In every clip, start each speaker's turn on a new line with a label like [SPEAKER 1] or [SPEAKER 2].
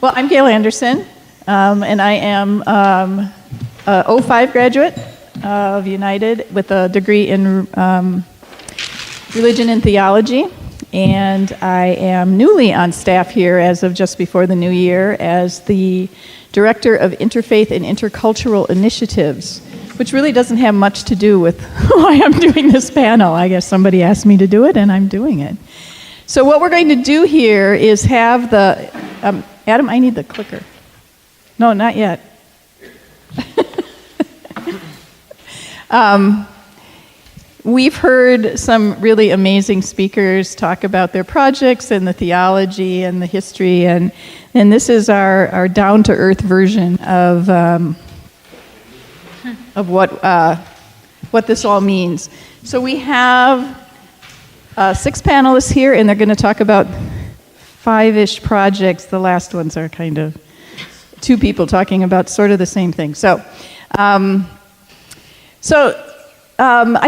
[SPEAKER 1] Well, I'm Gail Anderson, and I am a '05 graduate of United with a degree in religion and theology, and I am newly on staff here as of just before the new year as the Director of Interfaith and Intercultural Initiatives, which really doesn't have much to do with why I'm doing this panel. I guess somebody asked me to do it, and I'm doing it. So what we're going to do here is have the... Adam, I need the clicker. No, not yet. We've heard some really amazing speakers talk about their projects and the theology and the history, and this is our down-to-earth version of what this all means. So we have 6 panelists here, and they're going to talk about 5-ish projects. The last ones are kind of 2 people talking about sort of the same thing. So I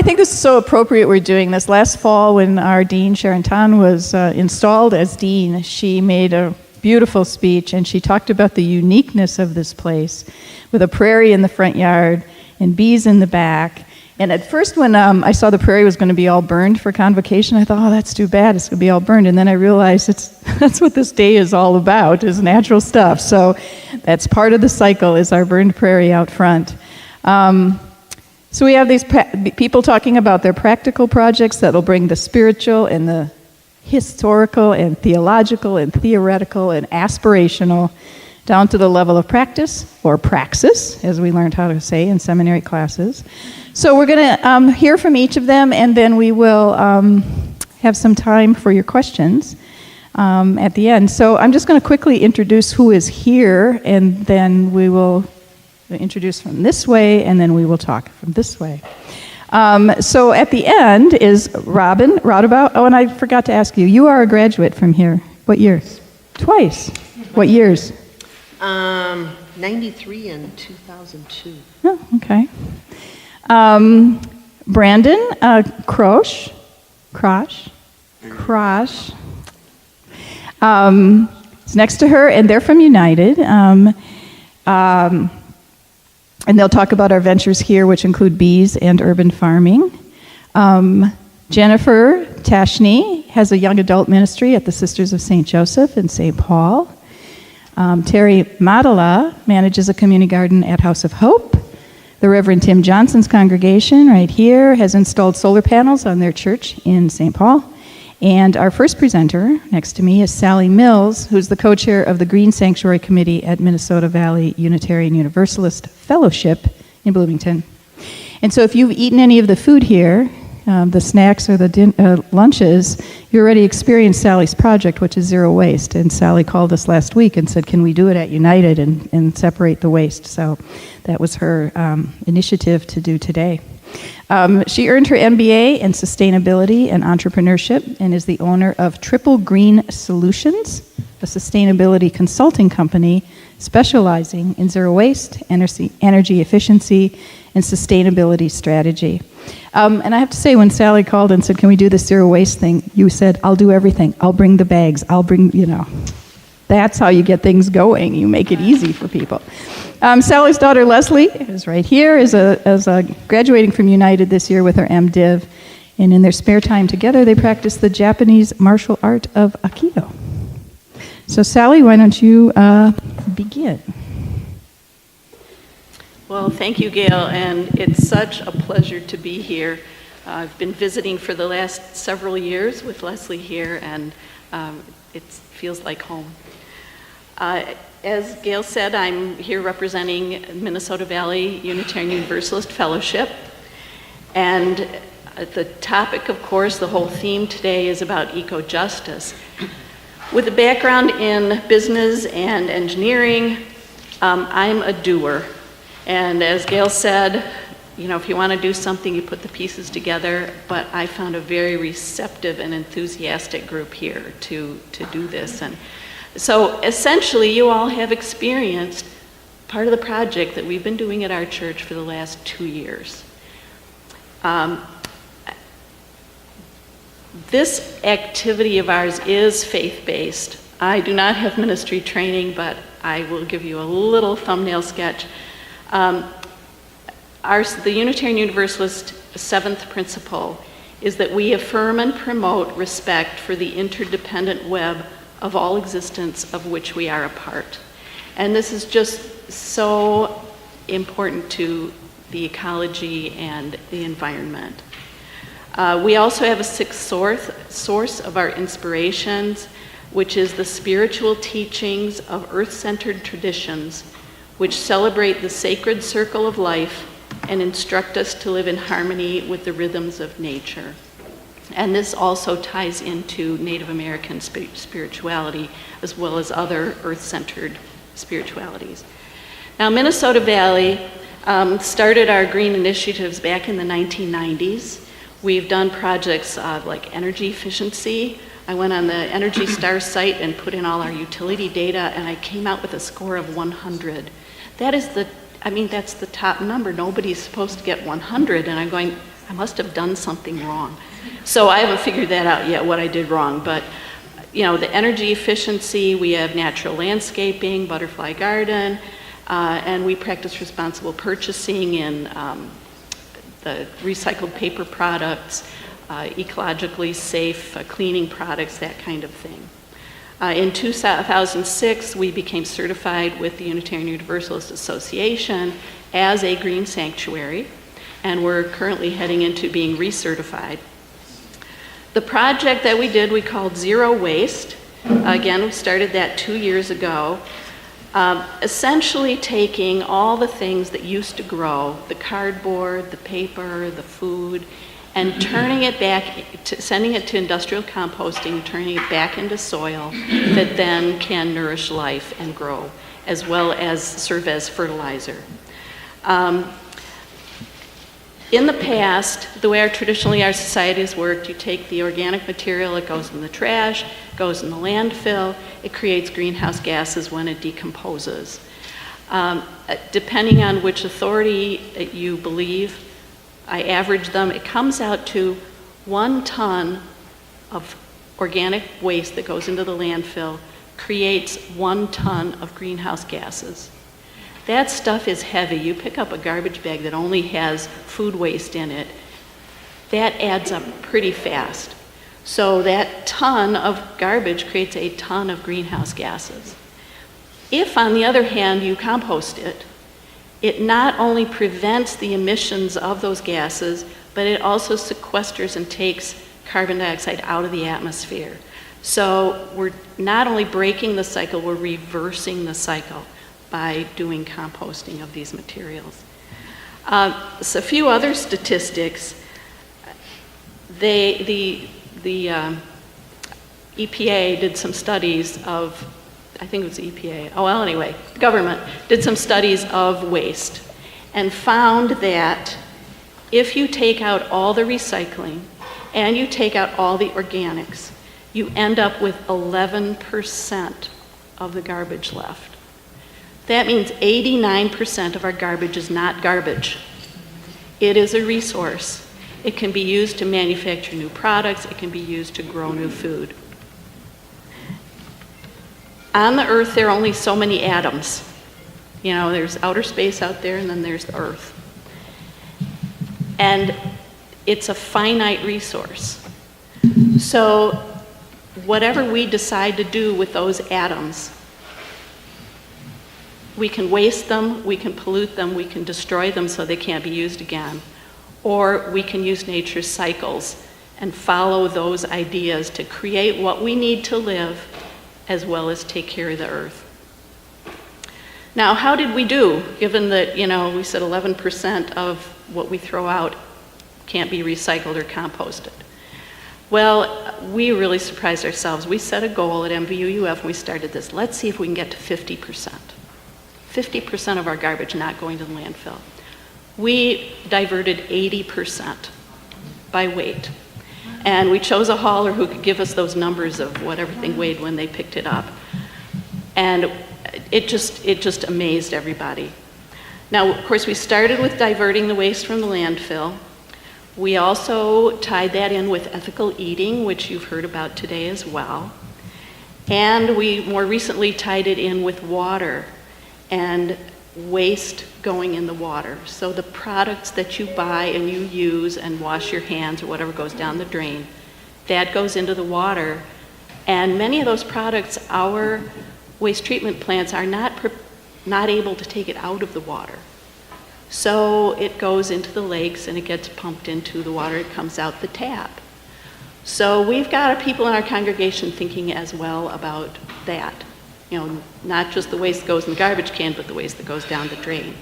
[SPEAKER 1] think this is so appropriate we're doing this. Last fall when our dean, Sharon Tan, was installed as dean, she made a beautiful speech, and she talked about the uniqueness of this place with a prairie in the front yard and bees in the back. And at first when I saw the prairie was going to be all burned for convocation, I thought, oh, that's too bad, it's going to be all burned. And then I realized that's what this day is all about, is natural stuff. So that's part of the cycle, is our burned prairie out front. So we have these people talking about their practical projects that will bring the spiritual and the historical and theological and theoretical and aspirational down to the level of practice, or praxis, as we learned how to say in seminary classes. So we're going to hear from each of them, and then we will have some time for your questions at the end. So I'm just going to quickly introduce who is here, and then we will introduce from this way, and then we will talk from this way. So at the end is Robin Roudabout. Oh, and I forgot to ask you, you are a graduate from here. What year? Twice. What years?
[SPEAKER 2] 93 and 2002.
[SPEAKER 1] Oh, okay. Brandon Krosh is next to her, and they're from United. And they'll talk about our ventures here, which include bees and urban farming. Jennifer Tashney has a young adult ministry at the Sisters of St. Joseph in St. Paul. Terry Madala manages a community garden at House of Hope. The Reverend Tim Johnson's congregation right here has installed solar panels on their church in St. Paul. And our first presenter next to me is Sally Mills, who's the co-chair of the Green Sanctuary Committee at Minnesota Valley Unitarian Universalist Fellowship in Bloomington. And so if you've eaten any of the food here, the snacks or the lunches, you already experienced Sally's project, which is zero waste. And Sally called us last week and said, can we do it at United and separate the waste? So that was her initiative to do today. She earned her MBA in Sustainability and Entrepreneurship and is the owner of Triple Green Solutions, a sustainability consulting company specializing in zero waste, energy efficiency, and sustainability strategy. And I have to say, when Sally called and said, can we do this zero waste thing, you said, I'll do everything. I'll bring the bags. I'll bring, That's how you get things going. You make it easy for people. Sally's daughter, Leslie, is right here, is graduating from United this year with her MDiv. And in their spare time together, they practice the Japanese martial art of Aikido. So Sally, why don't you begin?
[SPEAKER 3] Well, thank you, Gail, and it's such a pleasure to be here. I've been visiting for the last several years with Leslie here, and it feels like home. As Gail said, I'm here representing Minnesota Valley Unitarian Universalist Fellowship, and the topic, of course, the whole theme today is about eco-justice. With a background in business and engineering, I'm a doer. And as Gail said, if you want to do something, you put the pieces together, but I found a very receptive and enthusiastic group here to do this. And so essentially, you all have experienced part of the project that we've been doing at our church for the last 2 years. This activity of ours is faith-based. I do not have ministry training, but I will give you a little thumbnail sketch. The Unitarian Universalist seventh principle is that we affirm and promote respect for the interdependent web of all existence of which we are a part. And this is just so important to the ecology and the environment. We also have a sixth source of our inspirations, which is the spiritual teachings of earth-centered traditions, which celebrate the sacred circle of life and instruct us to live in harmony with the rhythms of nature. And this also ties into Native American spirituality as well as other earth-centered spiritualities. Now, Minnesota Valley started our green initiatives back in the 1990s. We've done projects like energy efficiency. I went on the Energy Star site and put in all our utility data, and I came out with a score of 100. That's the top number. Nobody's supposed to get 100, and I'm going, I must have done something wrong. So I haven't figured that out yet, what I did wrong. But, the energy efficiency, we have natural landscaping, butterfly garden, and we practice responsible purchasing in the recycled paper products, ecologically safe cleaning products, that kind of thing. In 2006, we became certified with the Unitarian Universalist Association as a green sanctuary, and we're currently heading into being recertified. The project that we did, we called Zero Waste. Again, we started that 2 years ago. Essentially taking all the things that used to grow, the cardboard, the paper, the food, and turning it back, sending it to industrial composting, turning it back into soil that then can nourish life and grow, as well as serve as fertilizer. In the past, the way traditionally our societies worked, you take the organic material, it goes in the trash, goes in the landfill, it creates greenhouse gases when it decomposes. Depending on which authority you believe, I average them, it comes out to 1 ton of organic waste that goes into the landfill creates 1 ton of greenhouse gases. That stuff is heavy. You pick up a garbage bag that only has food waste in it, that adds up pretty fast. So that ton of garbage creates a ton of greenhouse gases. If, on the other hand, you compost it, it not only prevents the emissions of those gases, but it also sequesters and takes carbon dioxide out of the atmosphere. So we're not only breaking the cycle, we're reversing the cycle by doing composting of these materials. So a few other statistics. The EPA did some studies of, I think it was the EPA, the government did some studies of waste and found that if you take out all the recycling and you take out all the organics, you end up with 11% of the garbage left. That means 89% of our garbage is not garbage. It is a resource. It can be used to manufacture new products. It can be used to grow new food. On the Earth, there are only so many atoms. There's outer space out there, and then there's the Earth. And it's a finite resource. So whatever we decide to do with those atoms, we can waste them, we can pollute them, we can destroy them so they can't be used again. Or we can use nature's cycles and follow those ideas to create what we need to live as well as take care of the earth. Now, how did we do, given that, we said 11% of what we throw out can't be recycled or composted? Well, we really surprised ourselves. We set a goal at MVUUF when we started this. Let's see if we can get to 50%. 50% of our garbage not going to the landfill. We diverted 80% by weight. And we chose a hauler who could give us those numbers of what everything weighed when they picked it up. And it just amazed everybody. Now, of course, we started with diverting the waste from the landfill. We also tied that in with ethical eating, which you've heard about today as well. And we more recently tied it in with water and waste going in the water. So the products that you buy and you use and wash your hands or whatever goes down the drain, that goes into the water. And many of those products, our waste treatment plants are not able to take it out of the water. So it goes into the lakes and it gets pumped into the water. It comes out the tap. So we've got people in our congregation thinking as well about that. You know, not just the waste that goes in the garbage can, but the waste that goes down the drain.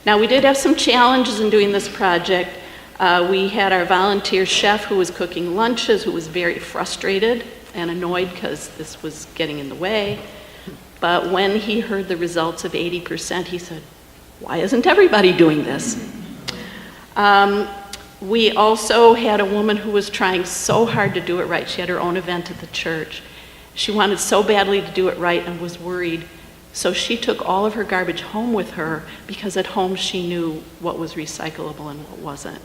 [SPEAKER 3] Now, we did have some challenges in doing this project. We had our volunteer chef who was cooking lunches, who was very frustrated and annoyed because this was getting in the way. But when he heard the results of 80%, he said, "Why isn't everybody doing this?" We also had a woman who was trying so hard to do it right. She had her own event at the church. She wanted so badly to do it right and was worried. So she took all of her garbage home with her because at home she knew what was recyclable and what wasn't.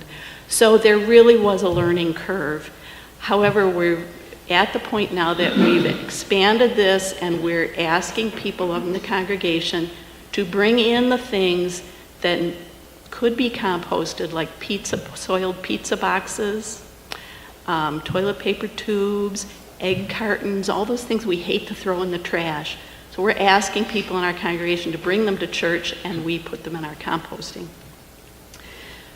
[SPEAKER 3] So there really was a learning curve. However, we're at the point now that we've expanded this and we're asking people in the congregation to bring in the things that could be composted, like soiled pizza boxes, toilet paper tubes, egg cartons, all those things we hate to throw in the trash. So we're asking people in our congregation to bring them to church and we put them in our composting.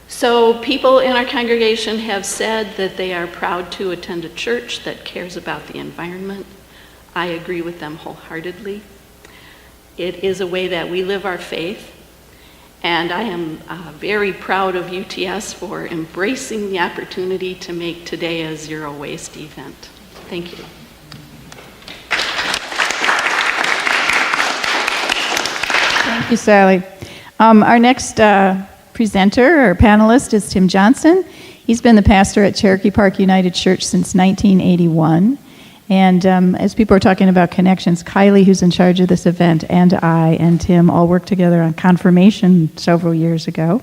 [SPEAKER 3] So people in our congregation have said that they are proud to attend a church that cares about the environment. I agree with them wholeheartedly. It is a way that we live our faith. And I am very proud of UTS for embracing the opportunity to make today a zero waste event. Thank you.
[SPEAKER 1] Thank you, Sally. Our next presenter or panelist is Tim Johnson. He's been the pastor at Cherokee Park United Church since 1981. And as people are talking about connections, Kylie, who's in charge of this event, and I and Tim all worked together on confirmation several years ago.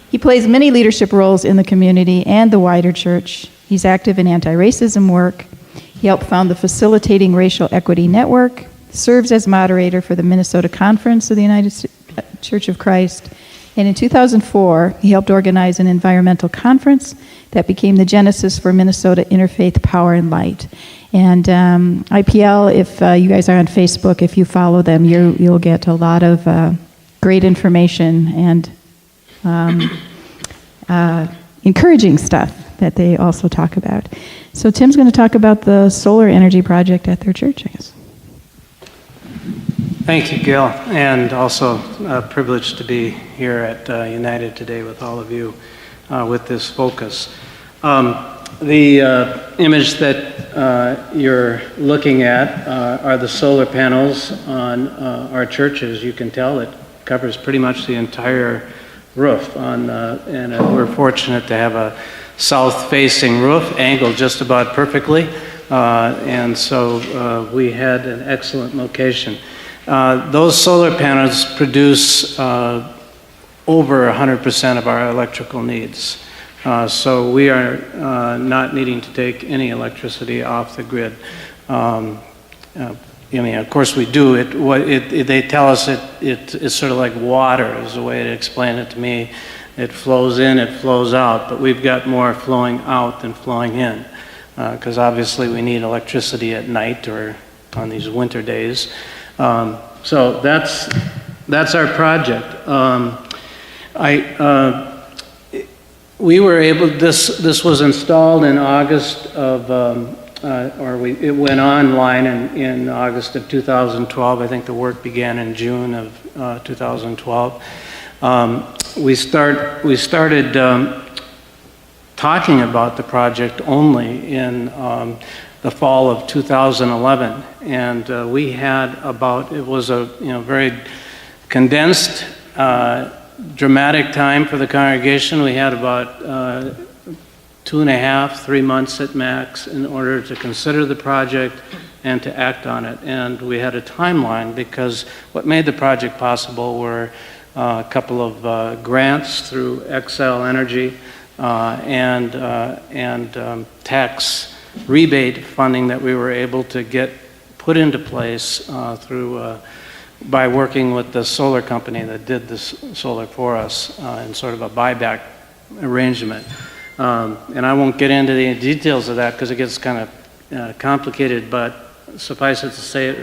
[SPEAKER 1] He plays many leadership roles in the community and the wider church. He's active in anti-racism work. He helped found the Facilitating Racial Equity Network, serves as moderator for the Minnesota Conference of the United Church of Christ, and in 2004, he helped organize an environmental conference that became the genesis for Minnesota Interfaith Power and Light. And IPL, if you guys are on Facebook, if you follow them, you'll get a lot of great information and encouraging stuff that they also talk about. So Tim's going to talk about the solar energy project at their church, I guess.
[SPEAKER 4] Thank you, Gil, and also a privilege to be here at United today with all of you with this focus. The image that you're looking at are the solar panels on our church. As you can tell, it covers pretty much the entire roof, and we're fortunate to have a south-facing roof, angled just about perfectly, and so we had an excellent location. Those solar panels produce over 100% of our electrical needs. So we are not needing to take any electricity off the grid. I mean, of course we do. They tell us it's sort of like water is the way to explain it to me. It flows in, it flows out, but we've got more flowing out than flowing in, because obviously we need electricity at night or on these winter days. So that's our project. We were able. This was installed in August of, it went online in August of 2012. I think the work began in June of 2012. We started talking about the project only in the fall of 2011, and we had it was a very condensed, dramatic time for the congregation. We had about 2.5, 3 months at max in order to consider the project and to act on it. And we had a timeline because what made the project possible were a couple of grants through Xcel Energy and tax rebate funding that we were able to get put into place by working with the solar company that did this solar for us in sort of a buyback arrangement. And I won't get into the details of that because it gets kind of complicated, but suffice it to say it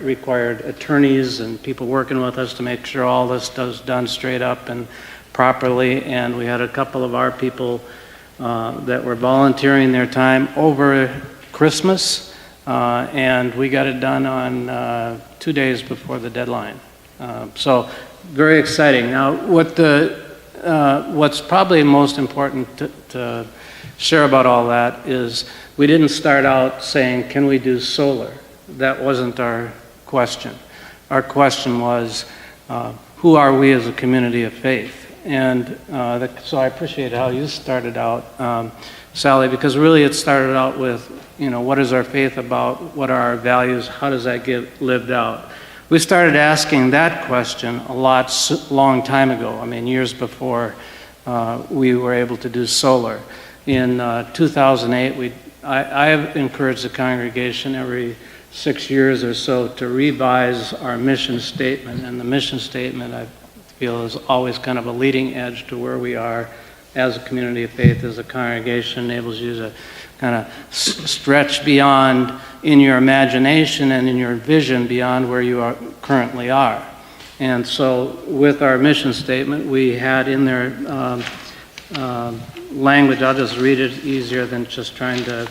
[SPEAKER 4] required attorneys and people working with us to make sure all this was done straight up and properly, and we had a couple of our people that were volunteering their time over Christmas, and we got it done on 2 days before the deadline. So very exciting. Now, what's probably most important to share about all that is we didn't start out saying, can we do solar? That wasn't our question. Our question was, who are we as a community of faith? And so I appreciate how you started out, Sally, because really it started out with, what is our faith about? What are our values? How does that get lived out? We started asking that question a long time ago. I mean, years before we were able to do solar. In 2008, I have encouraged the congregation every 6 years or so to revise our mission statement. And the mission statement, I feel, is always kind of a leading edge to where we are as a community of faith, as a congregation, enables you to kind of stretch beyond in your imagination and in your vision beyond where you currently are. And so with our mission statement, we had in there language, I'll just read it easier than just trying to,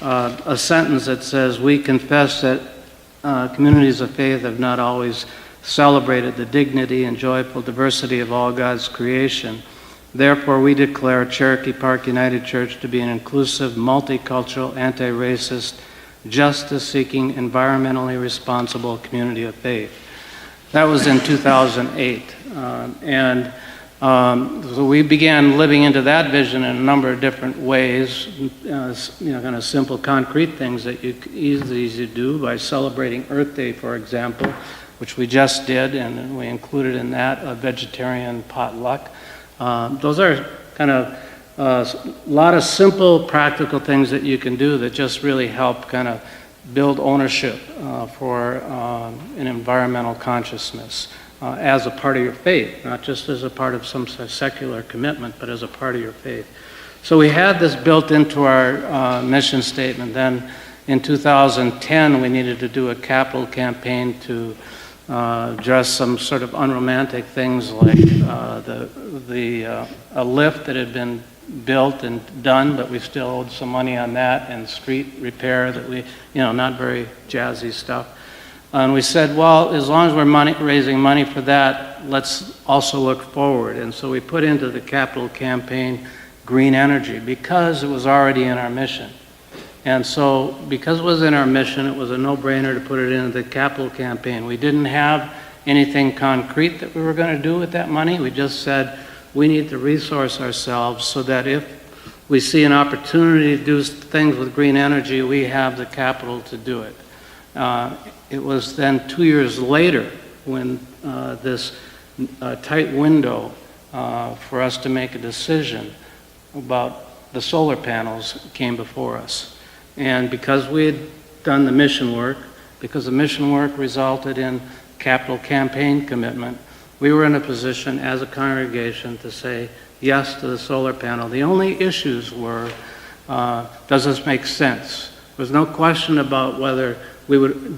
[SPEAKER 4] a sentence that says, we confess that communities of faith have not always celebrated the dignity and joyful diversity of all God's creation. Therefore, we declare Cherokee Park United Church to be an inclusive, multicultural, anti-racist, justice-seeking, environmentally responsible community of faith. That was in 2008. So we began living into that vision in a number of different ways, kind of simple, concrete things that you could easily do by celebrating Earth Day, for example, which we just did, and we included in that a vegetarian potluck. Those are kind of a lot of simple, practical things that you can do that just really help kind of build ownership for an environmental consciousness as a part of your faith, not just as a part of some secular commitment, but as a part of your faith. So we had this built into our mission statement. Then in 2010, we needed to do a capital campaign to address some sort of unromantic things like a lift that had been built and done, but we still owed some money on that, and street repair that we, not very jazzy stuff. And we said, well, as long as we're raising money for that, let's also look forward. And so we put into the capital campaign green energy because it was already in our mission. And so because it was in our mission, it was a no-brainer to put it into the capital campaign. We didn't have anything concrete that we were going to do with that money. We just said we need to resource ourselves so that if we see an opportunity to do things with green energy, we have the capital to do it. It was then 2 years later when this tight window for us to make a decision about the solar panels came before us. And because we had done the mission work, because the mission work resulted in capital campaign commitment, we were in a position as a congregation to say yes to the solar panel. The only issues were, does this make sense? There was no question about whether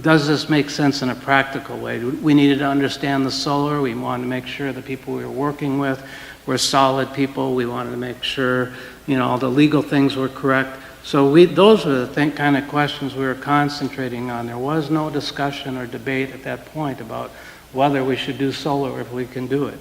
[SPEAKER 4] does this make sense in a practical way? We needed to understand the solar. We wanted to make sure the people we were working with were solid people. We wanted to make sure, all the legal things were correct. So those were the kind of questions we were concentrating on. There was no discussion or debate at that point about whether we should do solar or if we can do it.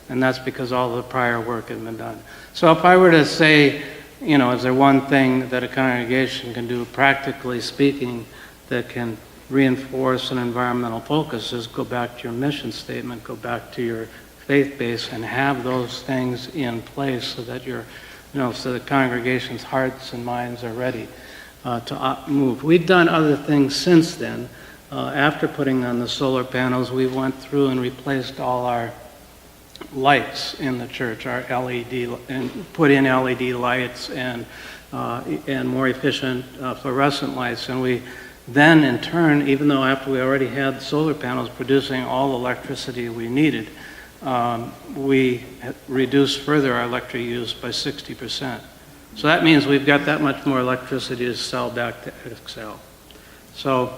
[SPEAKER 4] And that's because all the prior work had been done. So if I were to say, is there one thing that a congregation can do, practically speaking, that can reinforce an environmental focus, is go back to your mission statement, go back to your faith base, and have those things in place so that so the congregation's hearts and minds are ready to move. We've done other things since then. After putting on the solar panels, we went through and replaced all our lights in the church, our and put in LED lights and more efficient fluorescent lights. And we then, in turn, even though after we already had solar panels producing all the electricity we needed, we reduced further our electric use by 60%. So that means we've got that much more electricity to sell back to Excel. So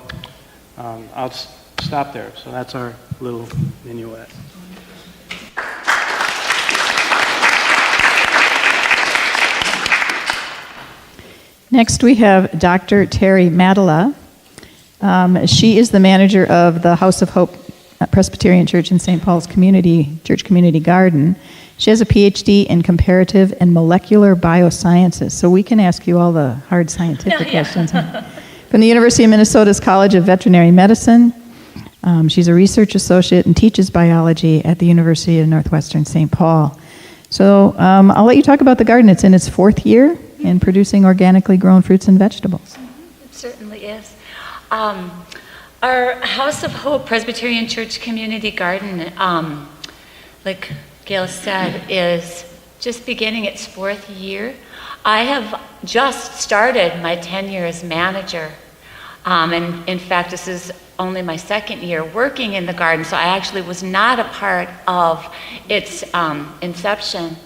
[SPEAKER 4] I'll stop there. So that's our little minuet.
[SPEAKER 1] Next, we have Dr. Terry Madela. She is the manager of the House of Hope Presbyterian Church in St. Paul's Church Community Garden. She has a PhD in comparative and molecular biosciences, so we can ask you all the hard scientific questions. From the University of Minnesota's College of Veterinary Medicine. She's a research associate and teaches biology at the University of Northwestern St. Paul. So I'll let you talk about the garden. It's in its 4th year in producing organically grown fruits and vegetables.
[SPEAKER 5] It certainly is. Our House of Hope Presbyterian Church Community Garden, like Gail said, is just beginning its 4th year. I have just started my tenure as manager. And in fact, this is only my 2nd year working in the garden, so I actually was not a part of its inception.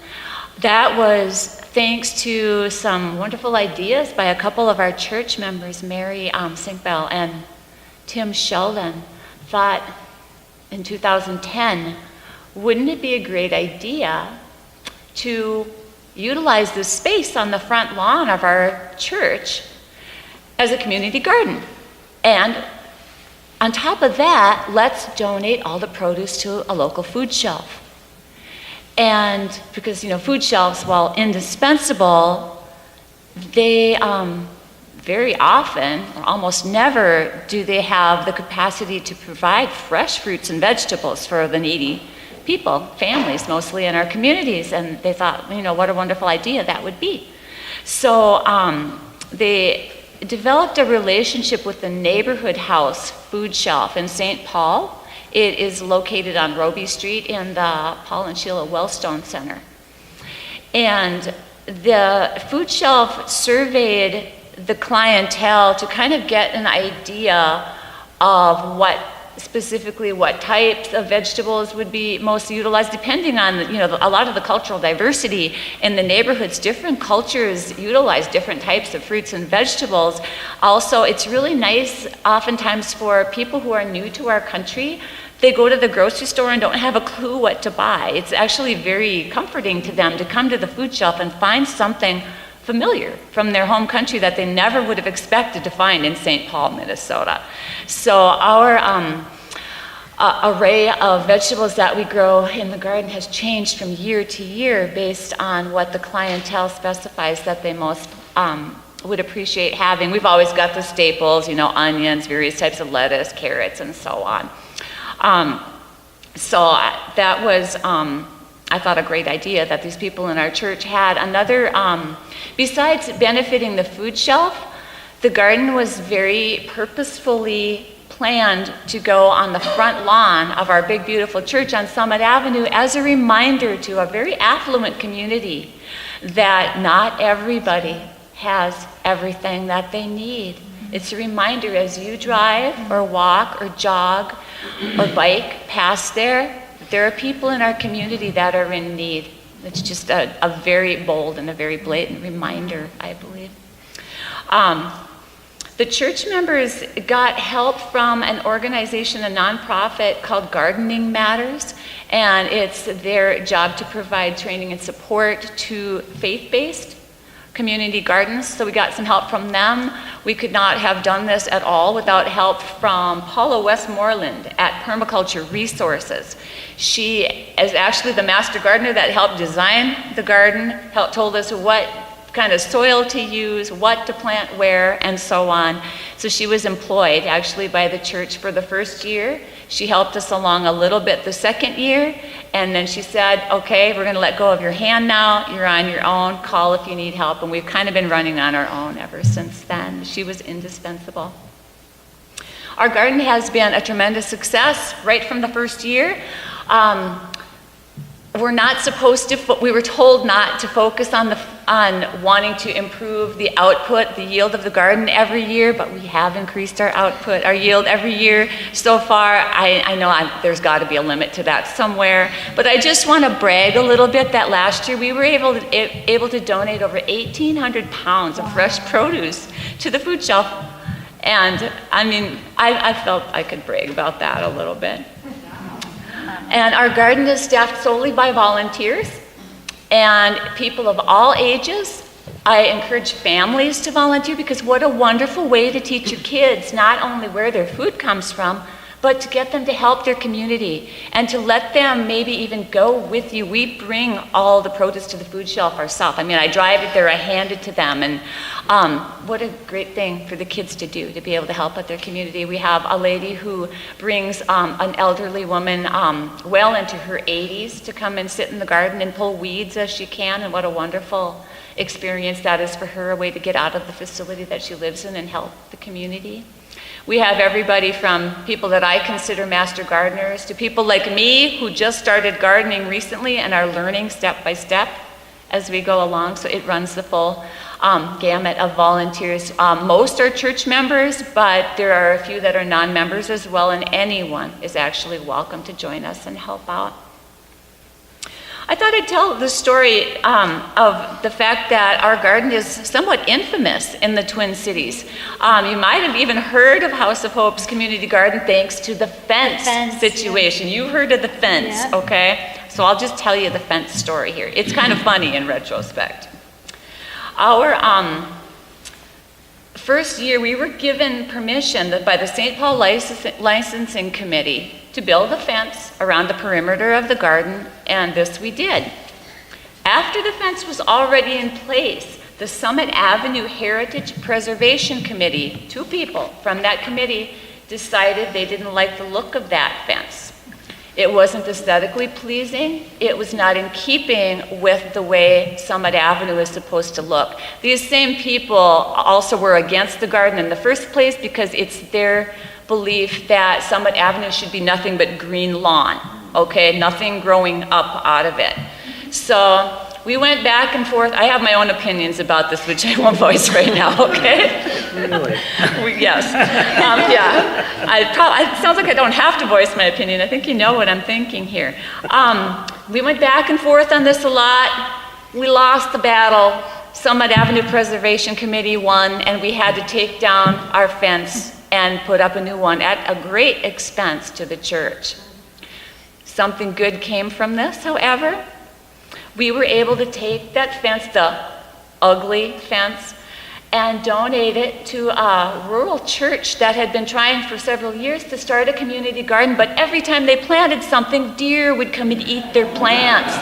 [SPEAKER 5] That was thanks to some wonderful ideas by a couple of our church members, Mary Sinkbell and Tim Sheldon, thought in 2010, wouldn't it be a great idea to utilize this space on the front lawn of our church as a community garden? And on top of that, let's donate all the produce to a local food shelf. And because, food shelves, while indispensable, they very often, or almost never, do they have the capacity to provide fresh fruits and vegetables for the needy people, families mostly in our communities. And they thought, what a wonderful idea that would be. So they developed a relationship with the Neighborhood House food shelf in St. Paul. It is located on Roby Street in the Paul and Sheila Wellstone Center. And the food shelf surveyed the clientele to kind of get an idea of what types of vegetables would be most utilized, depending on a lot of the cultural diversity in the neighborhoods. Different cultures utilize different types of fruits and vegetables. Also, it's really nice oftentimes for people who are new to our country. They go to the grocery store and don't have a clue what to buy. It's actually very comforting to them to come to the food shelf and find something familiar from their home country that they never would have expected to find in St. Paul, Minnesota. So our array of vegetables that we grow in the garden has changed from year to year based on what the clientele specifies that they most would appreciate having. We've always got the staples, onions, various types of lettuce, carrots, and so on. So that was, I thought, a great idea that these people in our church had. Another, besides benefiting the food shelf, the garden was very purposefully planned to go on the front lawn of our big, beautiful church on Summit Avenue as a reminder to a very affluent community that not everybody has everything that they need. It's a reminder as you drive or walk or jog or bike past there are people in our community that are in need. It's just a very bold and a very blatant reminder, I believe. The church members got help from an organization, a nonprofit called Gardening Matters, and it's their job to provide training and support to faith-based community gardens. So we got some help from them. We could not have done this at all without help from Paula Westmoreland at Permaculture Resources. She is actually the master gardener that helped design the garden, told us what kind of soil to use, what to plant where, and so on. So she was employed actually by the church for the first year. She helped us along a little bit the second year, and then she said, okay, we're gonna let go of your hand now, you're on your own, call if you need help, and we've kind of been running on our own ever since then. She was indispensable. Our garden has been a tremendous success right from the first year. we're not supposed to, we were told not to focus on wanting to improve the output, the yield of the garden every year, but we have increased our output, our yield every year so far. I know there's got to be a limit to that somewhere, but I just want to brag a little bit that last year we were able to donate over 1,800 pounds of fresh produce to the food shelf. And I mean, I felt I could brag about that a little bit. And our garden is staffed solely by volunteers and people of all ages. I encourage families to volunteer because what a wonderful way to teach your kids not only where their food comes from, but to get them to help their community and to let them maybe even go with you. We bring all the produce to the food shelf ourselves. I mean, I drive it there, I hand it to them, and what a great thing for the kids to do, to be able to help out their community. We have a lady who brings an elderly woman well into her 80s to come and sit in the garden and pull weeds as she can, and what a wonderful experience that is for her, a way to get out of the facility that she lives in and help the community. We have everybody from people that I consider master gardeners to people like me who just started gardening recently and are learning step by step as we go along. So it runs the full gamut of volunteers. Most are church members, but there are a few that are non-members as well, and anyone is actually welcome to join us and help out. I thought I'd tell the story of the fact that our garden is somewhat infamous in the Twin Cities. You might have even heard of House of Hope's community garden thanks to the fence situation. You heard of the fence, okay? So I'll just tell you the fence story here. It's kind of funny in retrospect. Our first year, we were given permission by the St. Paul Licensing Committee to build a fence around the perimeter of the garden, and this we did. After the fence was already in place, the Summit Avenue Heritage Preservation Committee, 2 people from that committee, decided they didn't like the look of that fence. It wasn't aesthetically pleasing. It was not in keeping with the way Summit Avenue is supposed to look. These same people also were against the garden in the first place because it's their belief that Summit Avenue should be nothing but green lawn, okay? Nothing growing up out of it. So we went back and forth. I have my own opinions about this, which I won't voice right now, okay?
[SPEAKER 4] Really?
[SPEAKER 5] Yes. Yeah. It sounds like I don't have to voice my opinion. I think you know what I'm thinking here. We went back and forth on this a lot. We lost the battle. Summit Avenue Preservation Committee won, and we had to take down our fence and put up a new one at a great expense to the church. Something good came from this, however. We were able to take that fence, the ugly fence, and donate it to a rural church that had been trying for several years to start a community garden, but every time they planted something, deer would come and eat their plants.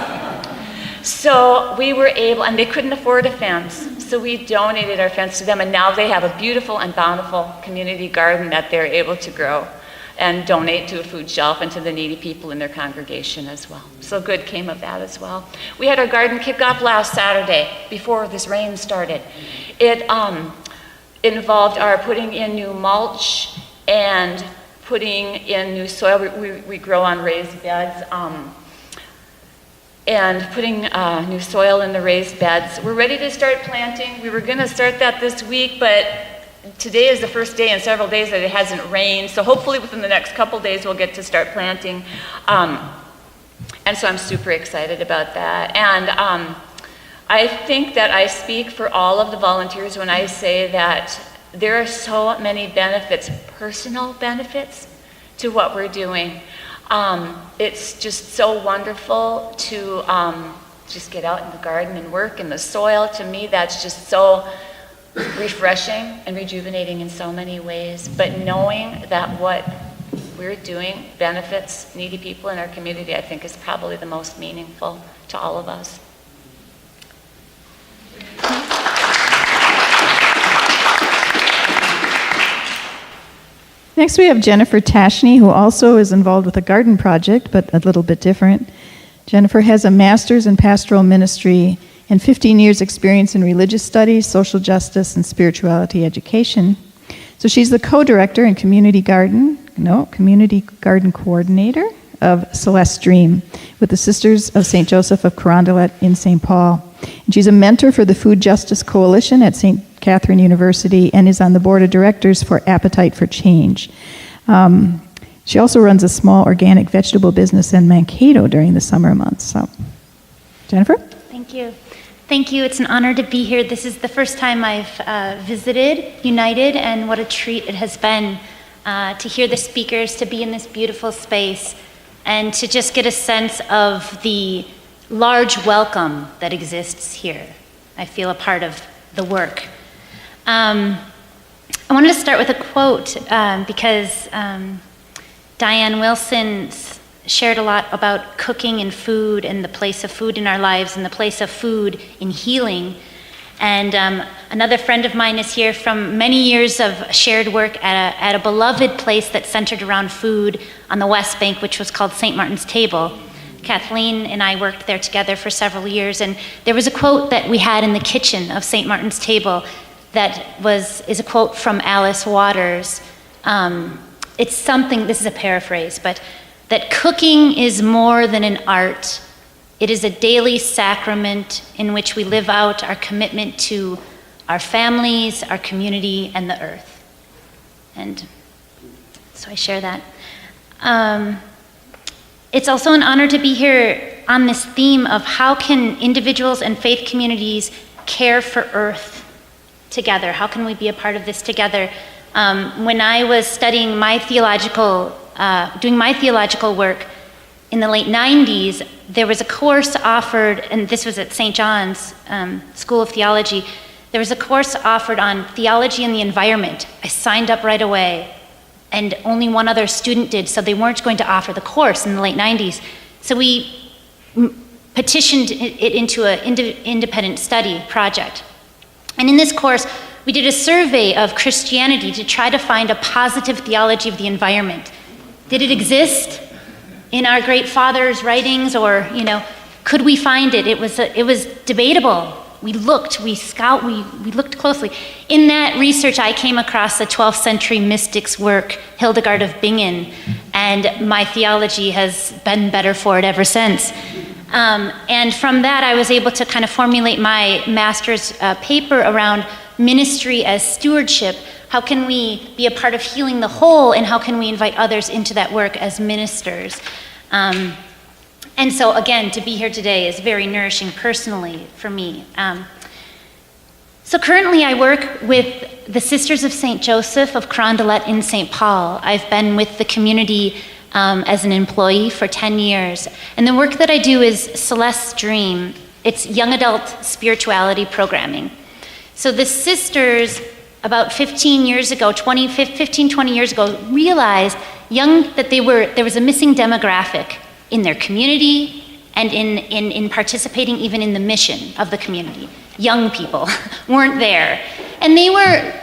[SPEAKER 5] So we were able, and they couldn't afford a fence, so we donated our fence to them, and now they have a beautiful and bountiful community garden that they're able to grow and donate to a food shelf and to the needy people in their congregation as well. So good came of that as well. We had our garden kickoff last Saturday before this rain started. It involved our putting in new mulch and putting in new soil. We grow on raised beds. And putting new soil in the raised beds. We're ready to start planting. We were going to start that this week, but today is the first day in several days that it hasn't rained, so hopefully within the next couple days we'll get to start planting. And so I'm super excited about that. And I think that I speak for all of the volunteers when I say that there are so many benefits, personal benefits, to what we're doing. It's just so wonderful to just get out in the garden and work in the soil. To me, that's just so refreshing and rejuvenating in so many ways. But knowing that what we're doing benefits needy people in our community, I think is probably the most meaningful to all of us.
[SPEAKER 1] Next, we have Jennifer Tashney, who also is involved with a garden project, but a little bit different. Jennifer has a master's in pastoral ministry and 15 years experience in religious studies, social justice, and spirituality education. So she's the co-director and community garden coordinator of Celeste Dream with the Sisters of St. Joseph of Carondelet in St. Paul. And she's a mentor for the Food Justice Coalition at St. Catherine University and is on the board of directors for Appetite for Change. She also runs a small organic vegetable business in Mankato during the summer months. So, Jennifer?
[SPEAKER 6] Thank you. Thank you. It's an honor to be here. This is the first time I've visited United, and what a treat it has been to hear the speakers, to be in this beautiful space, and to just get a sense of the large welcome that exists here. I feel a part of the work. I wanted to start with a quote because Diane Wilson shared a lot about cooking and food and the place of food in our lives and the place of food in healing. And another friend of mine is here from many years of shared work at a beloved place that centered around food on the West Bank, which was called St. Martin's Table. Kathleen and I worked there together for several years, and there was a quote that we had in the kitchen of St. Martin's Table that is a quote from Alice Waters. It's something, this is a paraphrase, but that cooking is more than an art. It is a daily sacrament in which we live out our commitment to our families, our community, and the earth. And so I share that. It's also an honor to be here on this theme of how can individuals and faith communities care for earth together? How can we be a part of this together? When I was studying doing my theological work in the late 90s, there was a course offered, and this was at St. John's School of Theology. There was a course offered on theology and the environment. I signed up right away, and only one other student did, so they weren't going to offer the course in the late 90s. So we petitioned it into an independent study project. And in this course, we did a survey of Christianity to try to find a positive theology of the environment. Did it exist in our great fathers' writings, or could we find it? It was debatable. We looked closely. In that research, I came across the 12th century mystic's work, Hildegard of Bingen, and my theology has been better for it ever since. And from that, I was able to kind of formulate my master's paper around ministry as stewardship. How can we be a part of healing the whole, and how can we invite others into that work as ministers? And so again, to be here today is very nourishing personally for me. So currently I work with the Sisters of St. Joseph of Carondelet in St. Paul. I've been with the community as an employee for 10 years. And the work that I do is Celeste's Dream. It's young adult spirituality programming. So the sisters, about 20 years ago, realized that there was a missing demographic in their community and in participating even in the mission of the community. Young people weren't there. And they were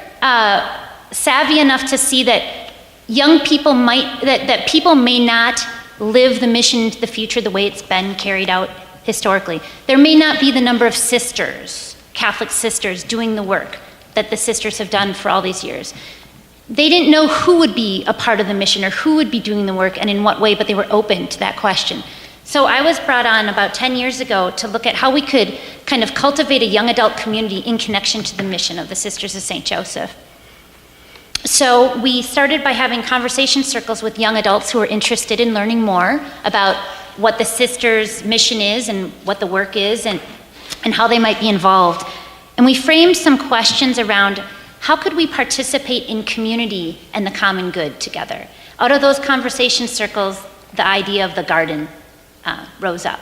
[SPEAKER 6] savvy enough to see that young people that people may not live the mission into the future the way it's been carried out historically. There may not be the number of sisters, Catholic sisters, doing the work that the sisters have done for all these years. They didn't know who would be a part of the mission or who would be doing the work and in what way, but they were open to that question. So I was brought on about 10 years ago to look at how we could kind of cultivate a young adult community in connection to the mission of the Sisters of St. Joseph. So we started by having conversation circles with young adults who are interested in learning more about what the sisters' mission is and what the work is and how they might be involved. And we framed some questions around how could we participate in community and the common good together. Out of those conversation circles, the idea of the garden rose up.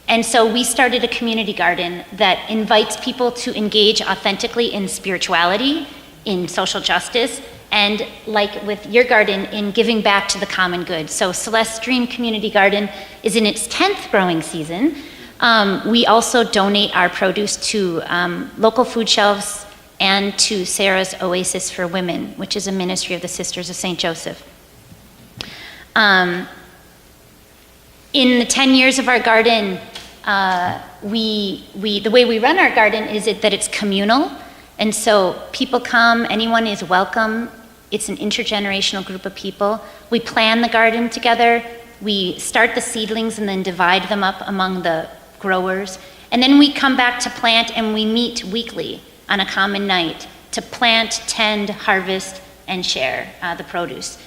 [SPEAKER 6] And so we started a community garden that invites people to engage authentically in spirituality, in social justice, and like with your garden, in giving back to the common good. So Celeste's Dream Community Garden is in its 10th growing season. We also donate our produce to local food shelves and to Sarah's Oasis for Women, which is a ministry of the Sisters of St. Joseph. In the 10 years of our garden, the way we run our garden is that it's communal, and so people come, anyone is welcome. It's an intergenerational group of people. We plan the garden together. We start the seedlings and then divide them up among the growers. And then we come back to plant, and we meet weekly on a common night to plant, tend, harvest, and share the produce.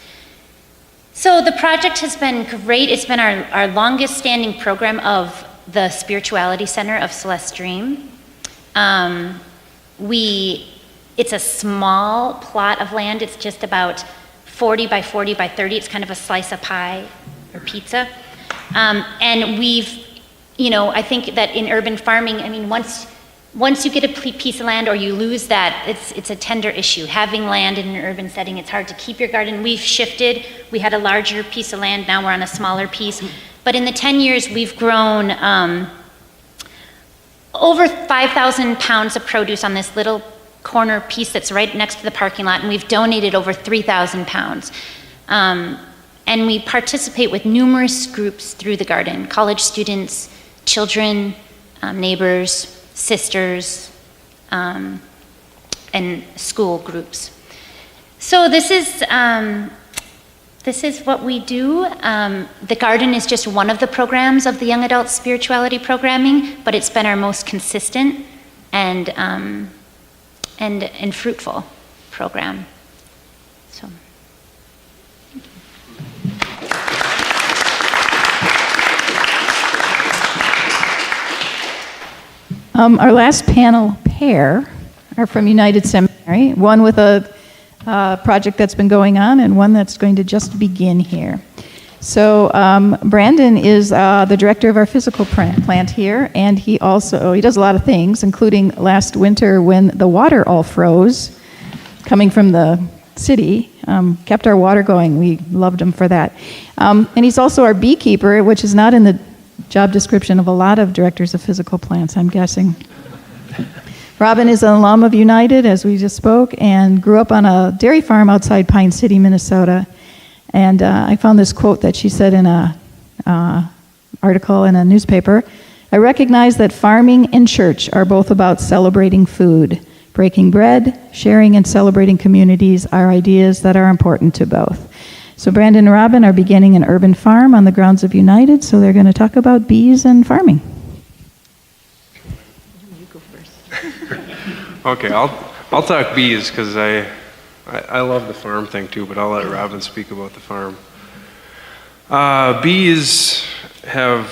[SPEAKER 6] So the project has been great. It's been our longest standing program of the Spirituality Center of Celeste Dream. It's a small plot of land. It's just about 40 by 40 by 30. It's kind of a slice of pie or pizza. And I think that in urban farming, I mean, once you get a piece of land or you lose that, it's a tender issue. Having land in an urban setting, it's hard to keep your garden. We've shifted. We had a larger piece of land. Now we're on a smaller piece. But in the 10 years, we've grown over 5,000 pounds of produce on this little corner piece that's right next to the parking lot, and we've donated over 3,000 pounds. And we participate with numerous groups through the garden: college students, children, neighbors, sisters, and school groups. So this is what we do. The garden is just one of the programs of the Young Adult Spirituality Programming, but it's been our most consistent and fruitful program. So.
[SPEAKER 1] Our last panel pair are from United Seminary, one with a project that's been going on and one that's going to just begin here. So Brandon is the director of our physical plant here, and he does a lot of things, including last winter when the water all froze, coming from the city, kept our water going. We loved him for that. And he's also our beekeeper, which is not in the job description of a lot of directors of physical plants, I'm guessing. Robin is an alum of United, as we just spoke, and grew up on a dairy farm outside Pine City, Minnesota. And I found this quote that she said in an article in a newspaper. I recognize that farming and church are both about celebrating food. Breaking bread, sharing, and celebrating communities are ideas that are important to both. So Brandon and Robin are beginning an urban farm on the grounds of United, so they're going to talk about bees and farming.
[SPEAKER 2] You go first.
[SPEAKER 7] Okay, I'll talk bees because I love the farm thing too, but I'll let Robin speak about the farm. Bees have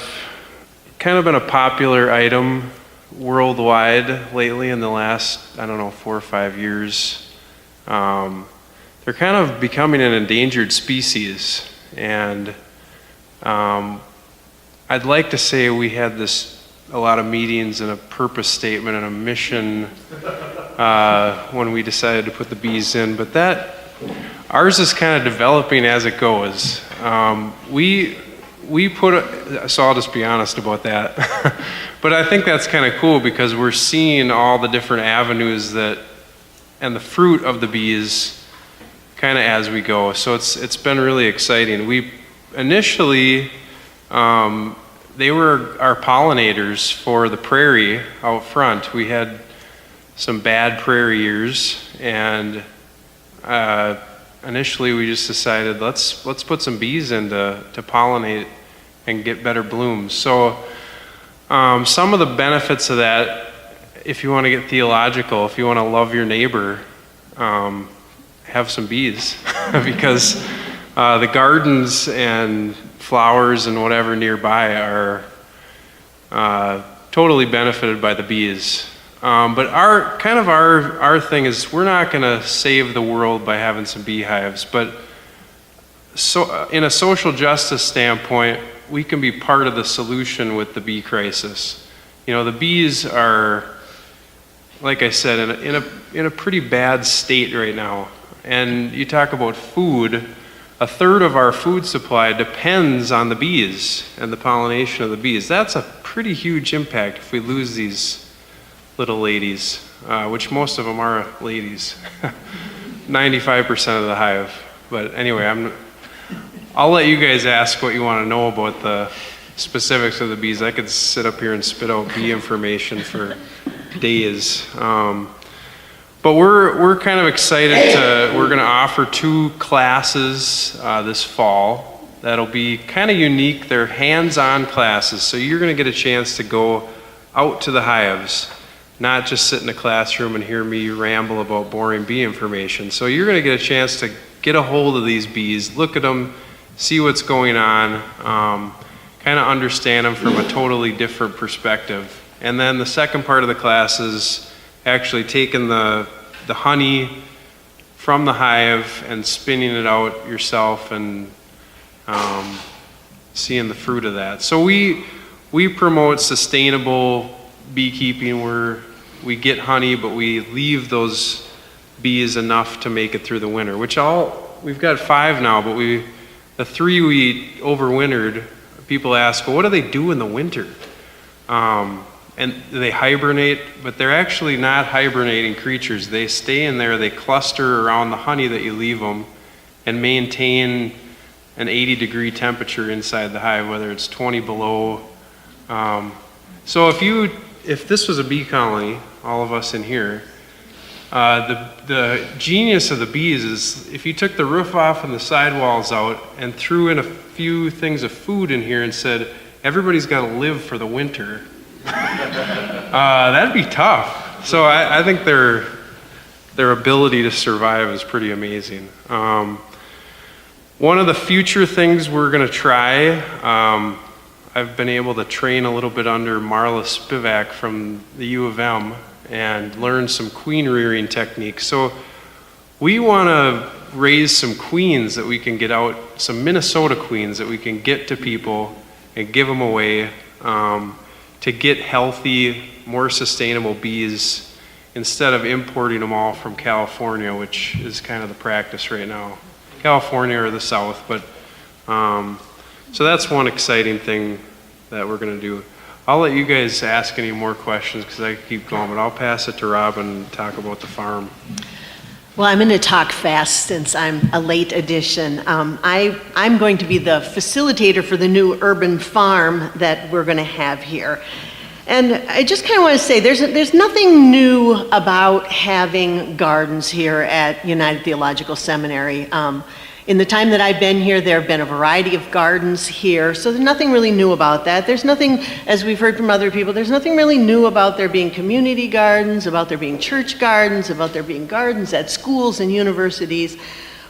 [SPEAKER 7] kind of been a popular item worldwide lately in the last, 4 or 5 years. They're kind of becoming an endangered species, and I'd like to say we had a lot of meetings and a purpose statement and a mission when we decided to put the bees in, but ours is kind of developing as it goes. So I'll just be honest about that. But I think that's kind of cool because we're seeing all the different avenues and the fruit of the bees kind of as we go. So it's been really exciting. We initially, they were our pollinators for the prairie out front. We had some bad prairie years, and initially we just decided let's put some bees in to pollinate and get better blooms. So some of the benefits of that, if you want to get theological, if you want to love your neighbor, have some bees because the gardens and flowers and whatever nearby are totally benefited by the bees. But our thing is we're not going to save the world by having some beehives, but in a social justice standpoint, we can be part of the solution with the bee crisis. The bees are, like I said, in a pretty bad state right now. And you talk about food, 1/3 of our food supply depends on the bees and the pollination of the bees. That's a pretty huge impact if we lose these little ladies, which most of them are ladies. 95% of the hive. But anyway, I'll let you guys ask what you want to know about the specifics of the bees. I could sit up here and spit out bee information for days. But we're kind of excited we're going to offer 2 classes this fall. that'll be kind of unique. They're hands-on classes, so you're going to get a chance to go out to the hives, not just sit in a classroom and hear me ramble about boring bee information. So you're going to get a chance to get a hold of these bees, look at them, see what's going on, kind of understand them from a totally different perspective. And then the second part of the class is actually taking the honey from the hive and spinning it out yourself and seeing the fruit of that. So we promote sustainable beekeeping where we get honey, but we leave those bees enough to make it through the winter, we've got 5 now, but the 3 we overwintered, people ask, well, what do they do in the winter? And they hibernate, but they're actually not hibernating creatures. They stay in there, they cluster around the honey that you leave them and maintain an 80-degree temperature inside the hive, whether it's 20 below. So if this was a bee colony, all of us in here, the genius of the bees is if you took the roof off and the sidewalls out and threw in a few things of food in here and said, everybody's got to live for the winter, that'd be tough. So I think their ability to survive is pretty amazing. One of the future things we're going to try, I've been able to train a little bit under Marla Spivak from the U of M and learn some queen rearing techniques. So we want to raise some queens that we can get out, some Minnesota queens that we can get to people and give them away to get healthy, more sustainable bees instead of importing them all from California, which is kind of the practice right now. California or the South, but so that's one exciting thing that we're going to do. I'll let you guys ask any more questions because I keep going, but I'll pass it to Rob and talk about the farm.
[SPEAKER 2] Well, I'm going to talk fast since I'm a late addition. I'm going to be the facilitator for the new urban farm that we're going to have here. And I just kind of want to say there's nothing new about having gardens here at United Theological Seminary. In the time that I've been here, there have been a variety of gardens here, so there's nothing really new about that. There's nothing, as we've heard from other people, there's nothing really new about there being community gardens, about there being church gardens, about there being gardens at schools and universities.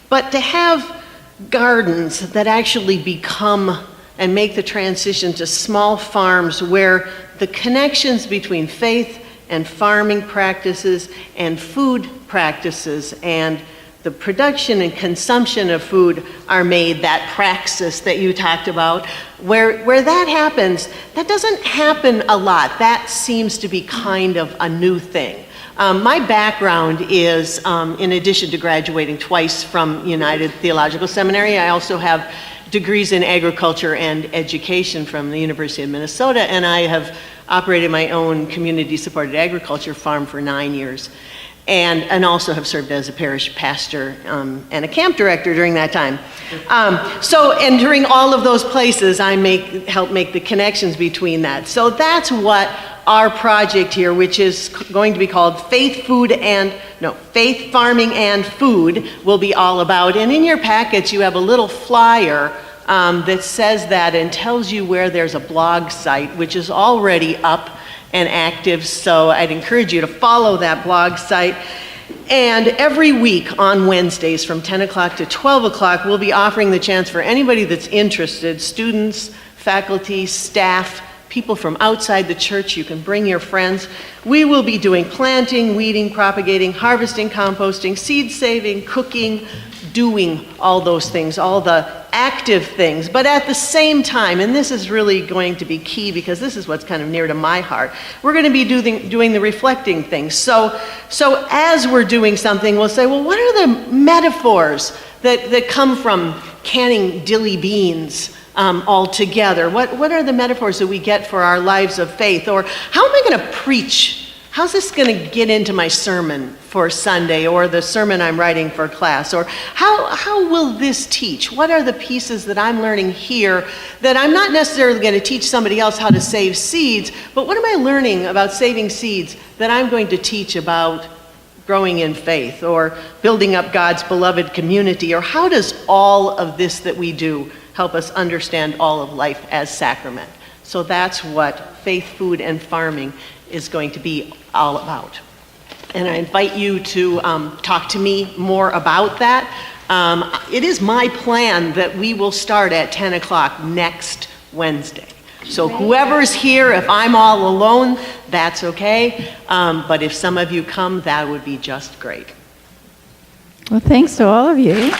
[SPEAKER 2] But to have gardens that actually become and make the transition to small farms where the connections between faith and farming practices and food practices and the production and consumption of food are made, that praxis that you talked about, where that happens, that doesn't happen a lot. That seems to be kind of a new thing. My background is, in addition to graduating twice from United Theological Seminary, I also have degrees in agriculture and education from the University of Minnesota, and I have operated my own community-supported agriculture farm for 9 years. And also have served as a parish pastor and a camp director during that time. And during all of those places, I help make the connections between that. So that's what our project here, which is going to be called Faith Farming and Food, will be all about. And in your packets, you have a little flyer that says that and tells you where there's a blog site, which is already up and active, so I'd encourage you to follow that blog site. And every week on Wednesdays from 10 o'clock to 12 o'clock, we'll be offering the chance for anybody that's interested, students, faculty, staff, people from outside the church, you can bring your friends. We will be doing planting, weeding, propagating, harvesting, composting, seed saving, cooking, doing all those things, all the active things. But at the same time, and this is really going to be key because this is what's kind of near to my heart, we're going to be doing the reflecting things. So as we're doing something, we'll say, well, what are the metaphors that come from canning dilly beans all together? What are the metaphors that we get for our lives of faith? Or how am I going to preach? How's this going to get into my sermon for Sunday or the sermon I'm writing for class? Or how will this teach? What are the pieces that I'm learning here that I'm not necessarily going to teach somebody else how to save seeds, but what am I learning about saving seeds that I'm going to teach about growing in faith or building up God's beloved community? Or how does all of this that we do, help us understand all of life as sacrament. So that's what Faith, Food, and Farming is going to be all about. And I invite you to talk to me more about that. It is my plan that we will start at 10 o'clock next Wednesday. So whoever's here, if I'm all alone, that's okay. But if some of you come, that would be just great.
[SPEAKER 1] Well, thanks to all of you.